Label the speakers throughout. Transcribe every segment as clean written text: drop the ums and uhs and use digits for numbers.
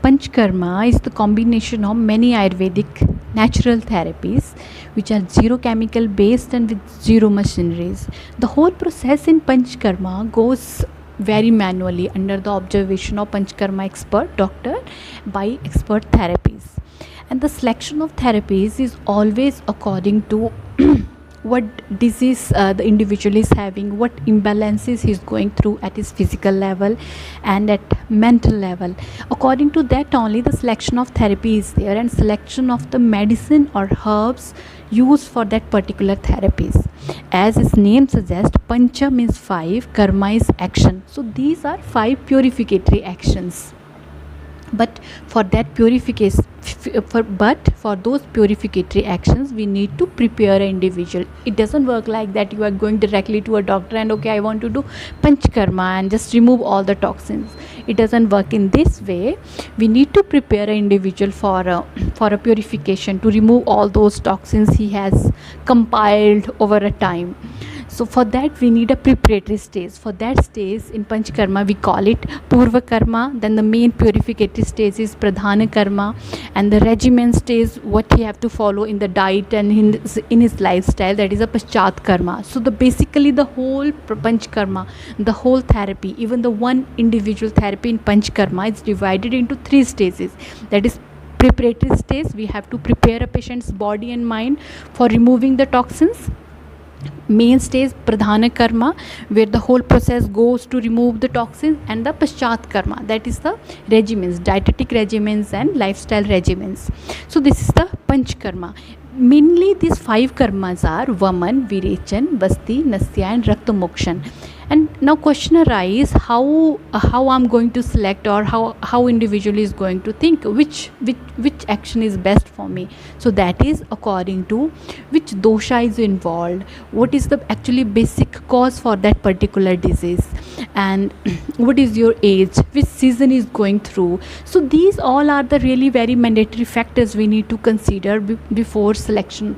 Speaker 1: Panchkarma is the combination of many Ayurvedic natural therapies which are zero chemical based and with zero machineries. The whole process in Panchkarma goes very manually under the observation of Panchkarma expert doctor by expert therapies. And the selection of therapies is always according to what disease the individual is having, what imbalances he is going through at his physical level and at mental level. According to that only the selection of therapy is there, and selection of the medicine or herbs used for that particular therapies. As its name suggests, pancha means 5, karma is action. So these are 5 purificatory actions. But for that purification, for those purificatory actions, we need to prepare an individual. It doesn't work like that you are going directly to a doctor and okay, I want to do panchkarma and just remove all the toxins. It doesn't work in this way. We need to prepare an individual for a purification, to remove all those toxins he has compiled over a time. So for that we need a preparatory stage. For that stage in Panchkarma we call it Purva Karma. Then the main purificatory stage is Pradhana Karma, and the regimen stage what he have to follow in the diet and in his lifestyle, that is a Paschat Karma. So basically the whole Panchkarma, the whole therapy, even the one individual therapy in Panchkarma is divided into 3 stages. That is preparatory stage, we have to prepare a patient's body and mind for removing the toxins. Main stage Pradhana Karma, where the whole process goes to remove the toxins, and the Paschat Karma, that is the regimens, dietetic regimens and lifestyle regimens. So this is the Panchkarma. Mainly these 5 karmas are Vaman, Virechan, Basti, Nasya and Rakta Mokshan. And now question arises, how I'm going to select, or how individual is going to think which action is best for me. So that is according to which dosha is involved, what is the actually basic cause for that particular disease, and what is your age, which season is going through. So these all are the really very mandatory factors we need to consider before selecting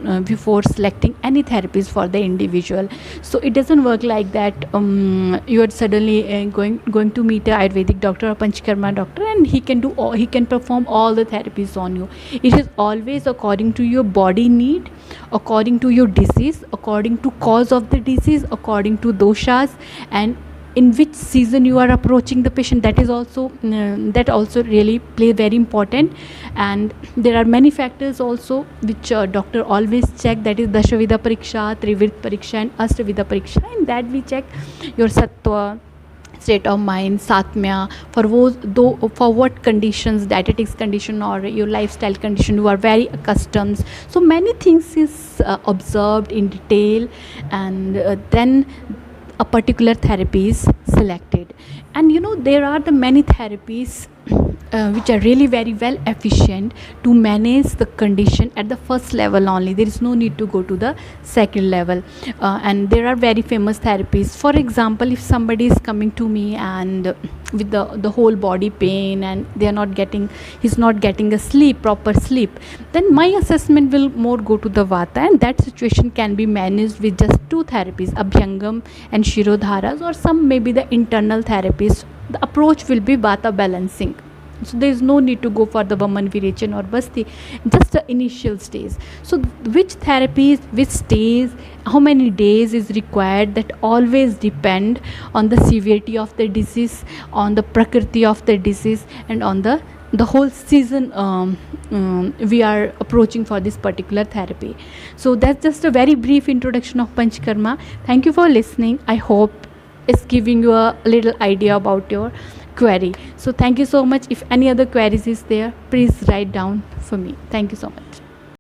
Speaker 1: any therapies for the individual. So it doesn't work like that you are suddenly going to meet a Ayurvedic doctor or Panchkarma doctor and he can perform all the therapies on you. It is always according to your body need, according to your disease, according to cause of the disease, according to doshas, and in which season you are approaching the patient. That also really play very important. And there are many factors also which doctor always check, that is Dashavida Pariksha, Trivid Pariksha and Astavida Pariksha. In that we check your sattva, state of mind, satmya, for what conditions, dietetics condition or your lifestyle condition you are very accustomed. So many things is observed in detail, and then a particular therapy is selected. And there are the many therapies which are really very well efficient to manage the condition at the first level only. There is no need to go to the second level, and there are very famous therapies. For example, if somebody is coming to me and with the whole body pain and he's not getting a proper sleep, then my assessment will more go to the vata, and that situation can be managed with just 2 therapies, Abhyangam and Shirodharas, or some maybe the internal therapies. The approach will be vata balancing. So there is no need to go for the Vaman, Virechan or Basti, just the initial stage. So which therapies, which stage, how many days is required, that always depend on the severity of the disease, on the prakriti of the disease, and on the whole season we are approaching for this particular therapy. So that's just a very brief introduction of Panchkarma. Thank you for listening. I hope it's giving you a little idea about your query. So thank you so much. If any other queries is there, please write down for me. Thank you so much.